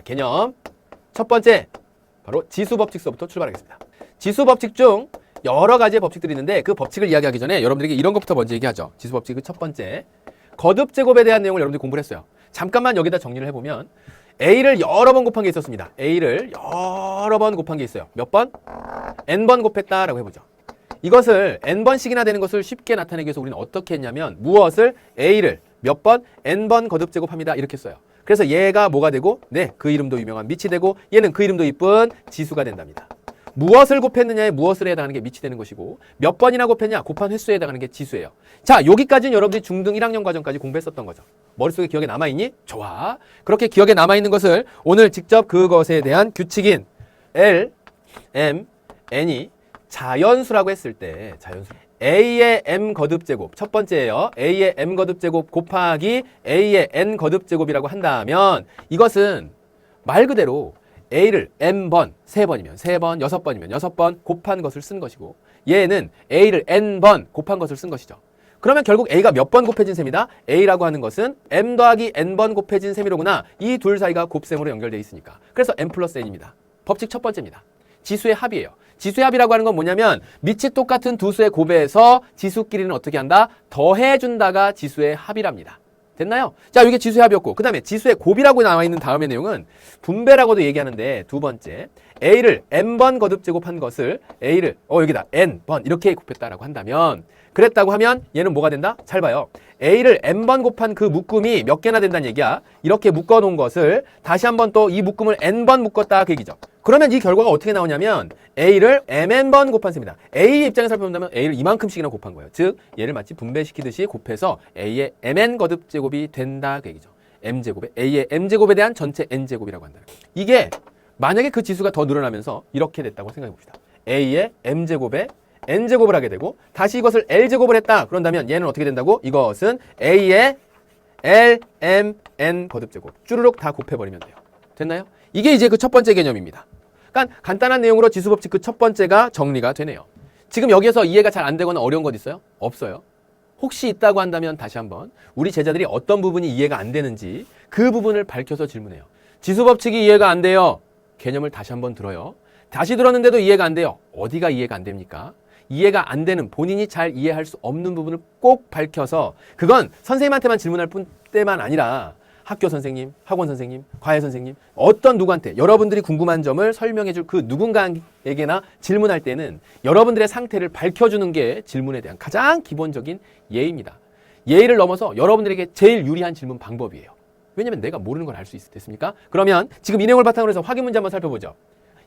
개념. 첫 번째, 바로 지수법칙서부터 출발하겠습니다. 지수법칙 중 여러 가지의 법칙들이 있는데 그 법칙을 이야기하기 전에 여러분들에게 이런 것부터 먼저 얘기하죠. 지수법칙 첫 번째, 거듭제곱에 대한 내용을 여러분들이 공부를 했어요. 잠깐만 여기다 정리를 해보면 A를 여러 번 곱한 게 있었습니다. A를 여러 번 곱한 게 있어요. 몇 번? N번 곱했다라고 해보죠. 이것을 N번씩이나 되는 것을 쉽게 나타내기 위해서 우리는 어떻게 했냐면 무엇을? A를 몇 번? N번 거듭제곱합니다. 이렇게 써요. 그래서 얘가 뭐가 되고? 네, 그 이름도 유명한 밑이 되고 얘는 그 이름도 이쁜 지수가 된답니다. 무엇을 곱했느냐에 무엇을 해당하는 게 밑이 되는 것이고 몇 번이나 곱했냐? 곱한 횟수에 해당하는 게 지수예요. 자, 여기까지는 여러분들이 중등 1학년 과정까지 공부했었던 거죠. 머릿속에 기억에 남아있니? 좋아. 그렇게 기억에 남아있는 것을 오늘 직접 그것에 대한 규칙인 L, M, N이 자연수라고 했을 때 자연수 A의 M 거듭제곱 첫 번째예요. A의 M 거듭제곱 곱하기 A의 N 거듭제곱이라고 한다면 이것은 말 그대로 A를 M번, 3번이면 3번, 6번이면 6번 곱한 것을 쓴 것이고 얘는 A를 N번 곱한 것을 쓴 것이죠. 그러면 결국 A가 몇 번 곱해진 셈이다? A라고 하는 것은 M 더하기 N번 곱해진 셈이로구나. 이 둘 사이가 곱셈으로 연결되어 있으니까. 그래서 M 플러스 N입니다. 법칙 첫 번째입니다. 지수의 합이에요. 지수의 합이라고 하는 건 뭐냐면 밑이 똑같은 두 수의 곱에서 지수끼리는 어떻게 한다? 더해준다가 지수의 합이랍니다. 됐나요? 자, 이게 지수의 합이었고 그 다음에 지수의 곱이라고 나와 있는 다음의 내용은 분배라고도 얘기하는데 두 번째 A를 N번 거듭제곱한 것을 A를 여기다 N번 이렇게 곱했다라고 한다면 그랬다고 하면 얘는 뭐가 된다? 잘 봐요. A를 N번 곱한 그 묶음이 몇 개나 된다는 얘기야. 이렇게 묶어놓은 것을 다시 한번 또 이 묶음을 N번 묶었다 그 얘기죠. 그러면 이 결과가 어떻게 나오냐면 A를 MN번 곱한 셈이다. A의 입장에서 살펴본다면 A를 이만큼씩이나 곱한 거예요. 즉 얘를 마치 분배시키듯이 곱해서 A의 MN 거듭제곱이 된다 그 얘기죠. M제곱에 A의 M제곱에 대한 전체 N제곱이라고 한다. 이게 만약에 그 지수가 더 늘어나면서 이렇게 됐다고 생각해 봅시다. A의 M제곱에 N제곱을 하게 되고 다시 이것을 L제곱을 했다. 그런다면 얘는 어떻게 된다고? 이것은 A의 L, M, N 거듭제곱 쭈르륵 다 곱해버리면 돼요. 됐나요? 이게 이제 그 첫 번째 개념입니다. 그러니까 간단한 내용으로 지수법칙 그 첫 번째가 정리가 되네요. 지금 여기에서 이해가 잘 안 되거나 어려운 것 있어요? 없어요. 혹시 있다고 한다면 다시 한번 우리 제자들이 어떤 부분이 이해가 안 되는지 그 부분을 밝혀서 질문해요. 지수법칙이 이해가 안 돼요. 개념을 다시 한번 들어요. 다시 들었는데도 이해가 안 돼요. 어디가 이해가 안 됩니까? 이해가 안 되는 본인이 잘 이해할 수 없는 부분을 꼭 밝혀서 그건 선생님한테만 질문할 때만 아니라 학교 선생님, 학원 선생님, 과외 선생님 어떤 누구한테 여러분들이 궁금한 점을 설명해 줄 그 누군가에게나 질문할 때는 여러분들의 상태를 밝혀주는 게 질문에 대한 가장 기본적인 예의입니다. 예의를 넘어서 여러분들에게 제일 유리한 질문 방법이에요. 왜냐면 내가 모르는 걸 알 수 있습니까? 그러면 지금 이 내용을 바탕으로 해서 확인 문제 한번 살펴보죠.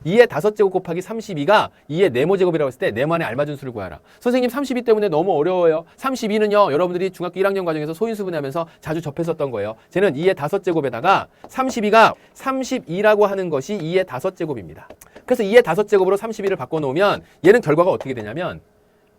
2의 5제곱 곱하기 32가 2의 네모제곱이라고 했을 때 네모 안에 알맞은 수를 구하라. 선생님 32 때문에 너무 어려워요. 32는요 여러분들이 중학교 1학년 과정에서 소인수분해하면서 자주 접했었던 거예요. 쟤는 2의 5제곱에다가 32가 32라고 하는 것이 2의 5제곱입니다. 그래서 2의 5제곱으로 32를 바꿔놓으면 얘는 결과가 어떻게 되냐면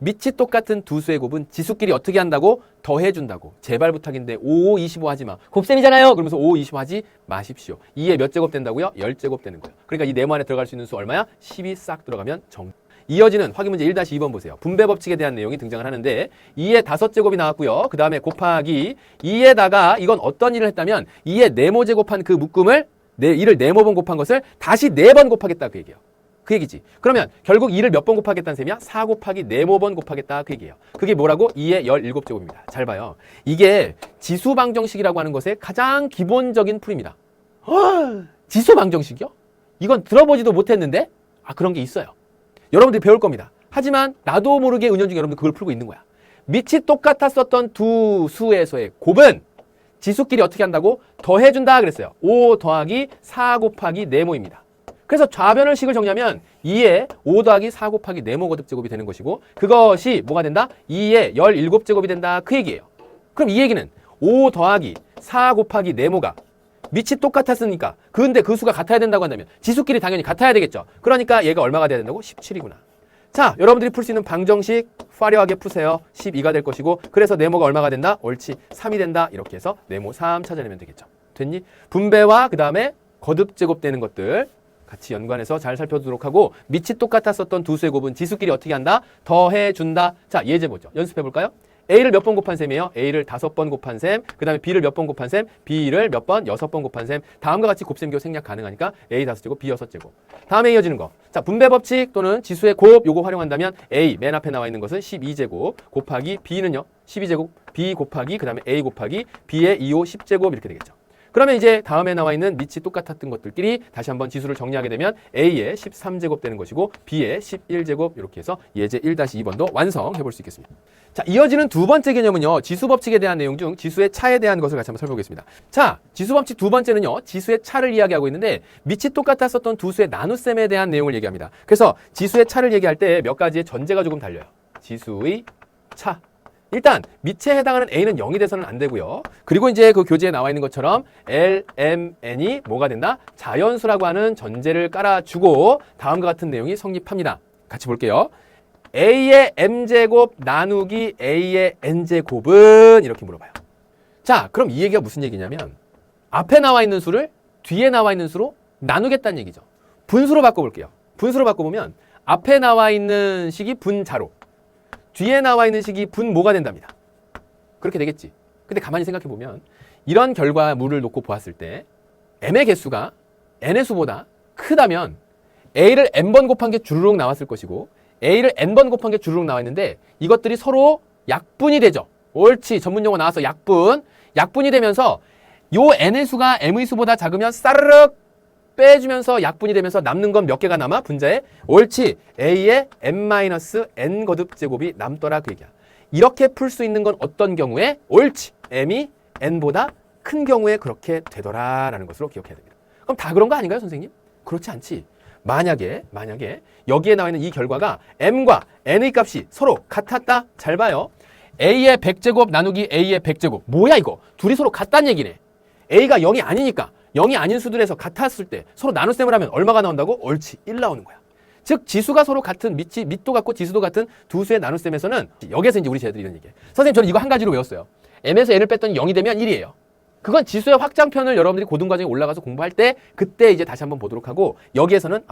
밑이 똑같은 두 수의 곱은 지수끼리 어떻게 한다고? 더해준다고. 제발 부탁인데 5, 5, 25 하지 마. 곱셈이잖아요. 그러면서 5, 5, 25 하지 마십시오. 2에 몇 제곱 된다고요? 10제곱 되는 거예요. 그러니까 이 네모 안에 들어갈 수 있는 수 얼마야? 10이 싹 들어가면 정. 이어지는 확인 문제 1-2번 보세요. 분배 법칙에 대한 내용이 등장을 하는데 2의 5제곱이 나왔고요. 그 다음에 곱하기 2에다가 이건 어떤 일을 했다면 2의 네모 제곱한 그 묶음을 이를 네모번 곱한 것을 다시 4번 곱하겠다 그 얘기예요. 그 얘기지. 그러면 결국 2를 몇 번 곱하겠다는 셈이야? 4 곱하기 네모번 곱하겠다 그 얘기예요. 그게 뭐라고? 2의 17제곱입니다. 잘 봐요. 이게 지수방정식이라고 하는 것의 가장 기본적인 풀입니다. 지수방정식이요? 이건 들어보지도 못했는데? 그런 게 있어요. 여러분들이 배울 겁니다. 하지만 나도 모르게 은연중에 여러분들 그걸 풀고 있는 거야. 밑이 똑같았었던 두 수에서의 곱은 지수끼리 어떻게 한다고? 더해준다 그랬어요. 5 더하기 4 곱하기 네모입니다. 그래서 좌변을 식을 정리하면 2의 5 더하기 4 곱하기 네모 거듭제곱이 되는 것이고 그것이 뭐가 된다? 2의 17제곱이 된다 그 얘기예요. 그럼 이 얘기는 5 더하기 4 곱하기 네모가 밑이 똑같았으니까 근데 그 수가 같아야 된다고 한다면 지수끼리 당연히 같아야 되겠죠. 그러니까 얘가 얼마가 돼야 된다고? 17이구나. 자, 여러분들이 풀 수 있는 방정식 화려하게 푸세요. 12가 될 것이고 그래서 네모가 얼마가 된다? 옳지. 3이 된다. 이렇게 해서 네모 3 찾아내면 되겠죠. 됐니? 분배와 그 다음에 거듭제곱되는 것들 같이 연관해서 잘 살펴보도록 하고 밑이 똑같았었던 두 수의 곱은 지수끼리 어떻게 한다? 더해준다. 자, 예제 보죠. 연습해 볼까요? A를 몇 번 곱한 셈이에요? A를 5번 곱한 셈, 그 다음에 B를 몇 번 곱한 셈, B를 몇 번? 6번 곱한 셈. 다음과 같이 곱셈교 생략 가능하니까 A 5제곱, B 6제곱. 다음에 이어지는 거. 자, 분배 법칙 또는 지수의 곱 요거 활용한다면 A 맨 앞에 나와 있는 것은 12제곱 곱하기 B는요 12제곱, B 곱하기 그 다음에 A 곱하기 B의 2호 10제곱 이렇게 되겠죠. 그러면 이제 다음에 나와 있는 밑이 똑같았던 것들끼리 다시 한번 지수를 정리하게 되면 A의 13제곱 되는 것이고 B의 11제곱 이렇게 해서 예제 1-2번도 완성해 볼 수 있겠습니다. 자, 이어지는 두 번째 개념은요. 지수 법칙에 대한 내용 중 지수의 차에 대한 것을 같이 한번 살펴보겠습니다. 자, 지수 법칙 두 번째는요. 지수의 차를 이야기하고 있는데 밑이 똑같았었던 두 수의 나눗셈에 대한 내용을 얘기합니다. 그래서 지수의 차를 얘기할 때 몇 가지의 전제가 조금 달려요. 지수의 차. 일단 밑에 해당하는 A는 0이 돼서는 안 되고요. 그리고 이제 그 교재에 나와 있는 것처럼 L, M, N이 뭐가 된다? 자연수라고 하는 전제를 깔아주고 다음과 같은 내용이 성립합니다. 같이 볼게요. A의 M제곱 나누기 A의 N제곱은 이렇게 물어봐요. 자, 그럼 이 얘기가 무슨 얘기냐면 앞에 나와 있는 수를 뒤에 나와 있는 수로 나누겠다는 얘기죠. 분수로 바꿔볼게요. 분수로 바꿔보면 앞에 나와 있는 식이 분자로 뒤에 나와 있는 식이 분모가 된답니다. 그렇게 되겠지. 근데 가만히 생각해보면 이런 결과물을 놓고 보았을 때 M의 개수가 N의 수보다 크다면 A를 N번 곱한 게 주르륵 나왔을 것이고 A를 N번 곱한 게 주르륵 나와 있는데 이것들이 서로 약분이 되죠. 옳지. 전문용어 나와서 약분. 약분이 되면서 요 N의 수가 M의 수보다 작으면 싸르륵 빼주면서 약분이 되면서 남는 건 몇 개가 남아? 분자에 옳지. A의 M-N 거듭 제곱이 남더라 그 얘기야. 이렇게 풀 수 있는 건 어떤 경우에? 옳지. M이 N보다 큰 경우에 그렇게 되더라라는 것으로 기억해야 됩니다. 그럼 다 그런 거 아닌가요, 선생님? 그렇지 않지. 만약에 여기에 나와 있는 이 결과가 M과 N의 값이 서로 같았다. 잘 봐요. A의 100제곱 나누기 A의 100제곱. 뭐야 이거? 둘이 서로 같다는 얘기네. A가 0이 아니니까 0이 아닌 수들에서 같았을 때 서로 나눗셈을 하면 얼마가 나온다고? 옳지. 1 나오는 거야. 즉 지수가 서로 같은 밑도 같고 지수도 같은 두 수의 나눗셈에서는 여기에서 이제 우리 쟤들이 이런 얘기해. 선생님 저는 이거 한 가지로 외웠어요. M에서 N을 뺐더니 0이 되면 1이에요. 그건 지수의 확장편을 여러분들이 고등과정에 올라가서 공부할 때 그때 이제 다시 한번 보도록 하고 여기에서는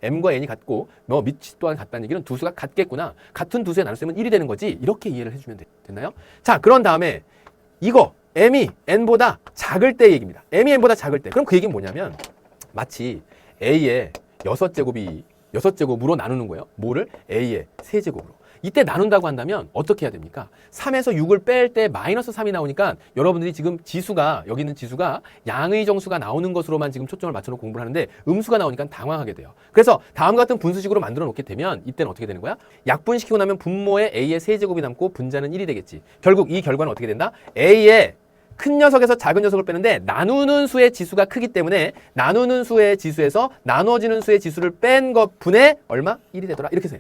M과 N이 같고 밑이 또한 같다는 얘기는 두 수가 같겠구나. 같은 두 수의 나눗셈은 1이 되는 거지. 이렇게 이해를 해주면 됐나요? 자, 그런 다음에 이거 M이 N보다 작을 때 얘기입니다. M이 N보다 작을 때. 그럼 그 얘기는 뭐냐면 마치 A의 6제곱으로 나누는 거예요. 뭐를? A의 3제곱으로. 이때 나눈다고 한다면 어떻게 해야 됩니까? 3에서 6을 뺄 때 마이너스 3이 나오니까 여러분들이 지금 지수가 여기 있는 지수가 양의 정수가 나오는 것으로만 지금 초점을 맞춰놓고 공부를 하는데 음수가 나오니까 당황하게 돼요. 그래서 다음과 같은 분수식으로 만들어 놓게 되면 이때는 어떻게 되는 거야? 약분시키고 나면 분모에 A의 3제곱이 남고 분자는 1이 되겠지. 결국 이 결과는 어떻게 된다? A의 큰 녀석에서 작은 녀석을 빼는데 나누는 수의 지수가 크기 때문에 나누는 수의 지수에서 나누어지는 수의 지수를 뺀 것 분의 얼마? 1이 되더라. 이렇게 해요.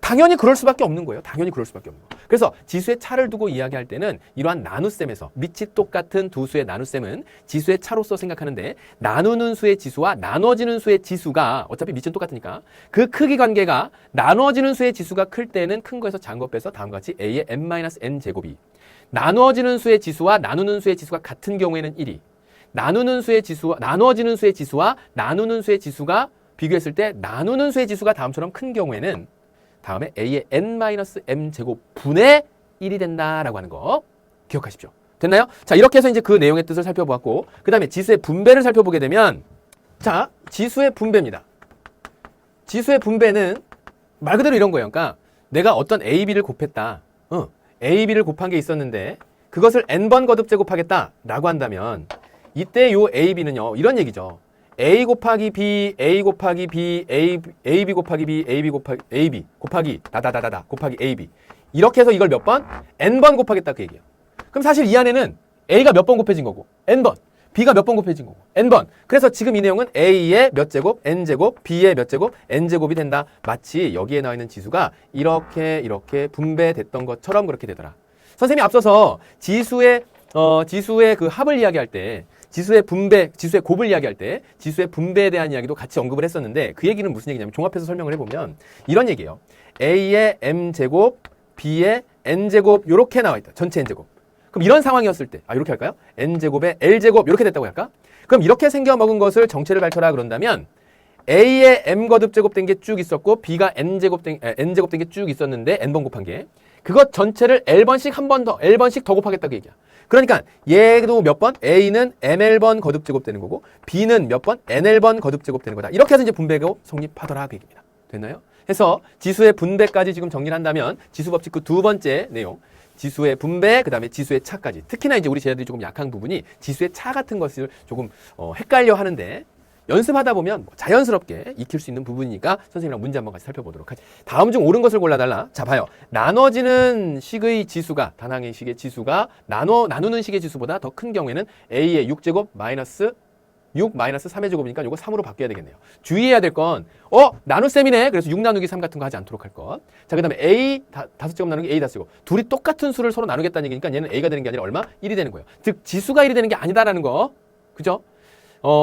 당연히 그럴 수밖에 없는 거예요. 당연히 그럴 수밖에 없는 거예요. 그래서 지수의 차를 두고 이야기할 때는 이러한 나눗셈에서 밑이 똑같은 두 수의 나눗셈은 지수의 차로서 생각하는데 나누는 수의 지수와 나눠지는 수의 지수가 어차피 밑은 똑같으니까 그 크기 관계가 나눠지는 수의 지수가 클 때는 큰 거에서 작은 거 빼서 다음과 같이 A의 M-N 제곱이 나누어지는 수의 지수와 나누는 수의 지수가 같은 경우에는 1이 나누는 수의 지수와 나누어지는 수의 지수와 나누는 수의 지수가 비교했을 때 나누는 수의 지수가 다음처럼 큰 경우에는 다음에 A의 N-M 제곱 분의 1이 된다라고 하는 거 기억하십시오. 됐나요? 자, 이렇게 해서 이제 그 내용의 뜻을 살펴보았고 그 다음에 지수의 분배를 살펴보게 되면 자, 지수의 분배입니다. 지수의 분배는 말 그대로 이런 거예요. 그러니까 내가 어떤 A, B를 곱했다. A, B를 곱한 게 있었는데 그것을 N번 거듭 제곱하겠다라고 한다면 이때 요 A, B는요. 이런 얘기죠. A 곱하기 B, A 곱하기 B, AB 곱하기 B, AB 곱하기 AB 곱하기 다다다다다 곱하기 AB 이렇게 해서 이걸 몇 번? N번 곱하겠다 그 얘기예요. 그럼 사실 이 안에는 A가 몇 번 곱해진 거고 N번, B가 몇 번 곱해진 거고 N번. 그래서 지금 이 내용은 A의 몇 제곱, N제곱, B의 몇 제곱, N제곱이 된다. 마치 여기에 나와 있는 지수가 이렇게 분배됐던 것처럼 그렇게 되더라. 선생님이 앞서서 지수의 그 합을 이야기할 때 지수의 분배, 지수의 곱을 이야기할 때 지수의 분배에 대한 이야기도 같이 언급을 했었는데 그 얘기는 무슨 얘기냐면 종합해서 설명을 해보면 이런 얘기예요. A의 M제곱, B의 N제곱 이렇게 나와 있다. 전체 N제곱. 그럼 이런 상황이었을 때 이렇게 할까요? N제곱에 L제곱 이렇게 됐다고 할까? 그럼 이렇게 생겨먹은 것을 정체를 밝혀라 그런다면 A의 M 거듭 제곱된 게 쭉 있었고 B가 N제곱 된 게 쭉 있었는데 N번 곱한 게 그것 전체를 L번씩 한 번 더, L번씩 더 곱하겠다 그 얘기야. 그러니까 얘도 몇 번? A는 ML번 거듭제곱 되는 거고 B는 몇 번? NL번 거듭제곱 되는 거다. 이렇게 해서 이제 분배가 성립하더라 그 얘기입니다. 됐나요? 해서 지수의 분배까지 지금 정리를 한다면 지수법칙 그 두 번째 내용, 지수의 분배, 그 다음에 지수의 차까지. 특히나 이제 우리 제자들이 조금 약한 부분이 지수의 차 같은 것을 조금 헷갈려 하는데 연습하다 보면 자연스럽게 익힐 수 있는 부분이니까 선생님이랑 문제 한번 같이 살펴보도록 하지. 다음 중 옳은 것을 골라달라. 자, 봐요. 나눠지는 식의 지수가, 단항의 식의 지수가 나누는 식의 지수보다 더 큰 경우에는 A의 6제곱 마이너스 6 마이너스 3의 제곱이니까 이거 3으로 바뀌어야 되겠네요. 주의해야 될 건, 나눗셈이네. 그래서 6 나누기 3 같은 거 하지 않도록 할 것. 자, 그 다음에 A 5제곱 나누기 A 5제곱. 둘이 똑같은 수를 서로 나누겠다는 얘기니까 얘는 A가 되는 게 아니라 얼마? 1이 되는 거예요. 즉, 지수가 1이 되는 게 아니다라는 거. 그죠?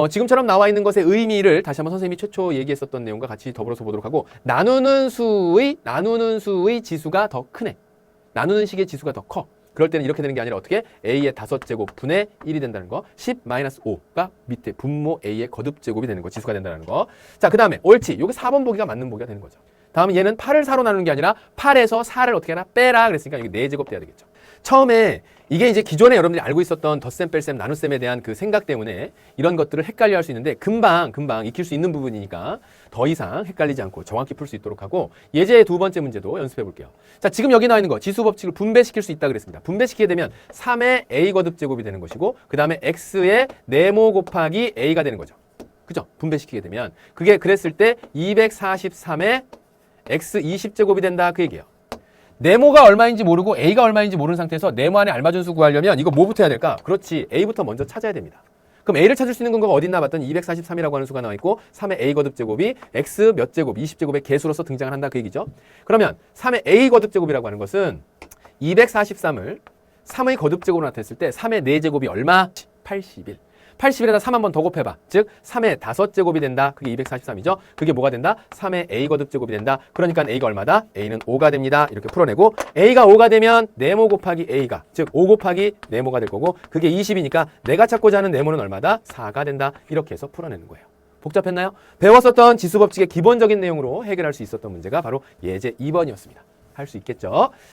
지금처럼 나와 있는 것의 의미를 다시 한번 선생님이 최초 얘기했었던 내용과 같이 더불어서 보도록 하고, 나누는 수의 지수가 더 크네. 나누는 식의 지수가 더 커. 그럴 때는 이렇게 되는 게 아니라 어떻게? A의 5제곱 분의 1이 된다는 거. 10-5가 밑에 분모 A의 거듭제곱이 되는 거. 지수가 된다는 거. 자, 그 다음에 옳지. 요게 4번 보기가 맞는 보기가 되는 거죠. 다음에 얘는 8을 4로 나누는 게 아니라 8에서 4를 어떻게 하나 빼라 그랬으니까 이게 4제곱 돼야 되겠죠. 처음에 이게 이제 기존에 여러분들이 알고 있었던 덧셈, 뺄셈, 나눗셈에 대한 그 생각 때문에 이런 것들을 헷갈려 할 수 있는데 금방 익힐 수 있는 부분이니까 더 이상 헷갈리지 않고 정확히 풀 수 있도록 하고 예제의 두 번째 문제도 연습해 볼게요. 자, 지금 여기 나와 있는 거 지수 법칙을 분배시킬 수 있다 그랬습니다. 분배시키게 되면 3의 A 거듭제곱이 되는 것이고 그 다음에 X의 네모 곱하기 A가 되는 거죠. 그죠? 분배시키게 되면 그게 그랬을 때 243의 X 20제곱이 된다 그 얘기예요. 네모가 얼마인지 모르고 A가 얼마인지 모르는 상태에서 네모 안에 알맞은 수 구하려면 이거 뭐부터 해야 될까? 그렇지. A부터 먼저 찾아야 됩니다. 그럼 A를 찾을 수 있는 근거가 어딨나 봤더니 243이라고 하는 수가 나와 있고 3의 A 거듭제곱이 X 몇 제곱, 20제곱의 개수로서 등장을 한다 그 얘기죠. 그러면 3의 A 거듭제곱이라고 하는 것은 243을 3의 거듭제곱으로 나타냈을 때 3의 4제곱이 얼마? 81. 80에다 3 한 번 더 곱해봐. 즉 3의 5제곱이 된다. 그게 243이죠. 그게 뭐가 된다? 3의 A 거듭제곱이 된다. 그러니까 A가 얼마다? A는 5가 됩니다. 이렇게 풀어내고 A가 5가 되면 네모 곱하기 A가 즉 5 곱하기 네모가 될 거고 그게 20이니까 내가 찾고자 하는 네모는 얼마다? 4가 된다. 이렇게 해서 풀어내는 거예요. 복잡했나요? 배웠었던 지수법칙의 기본적인 내용으로 해결할 수 있었던 문제가 바로 예제 2번이었습니다. 할 수 있겠죠?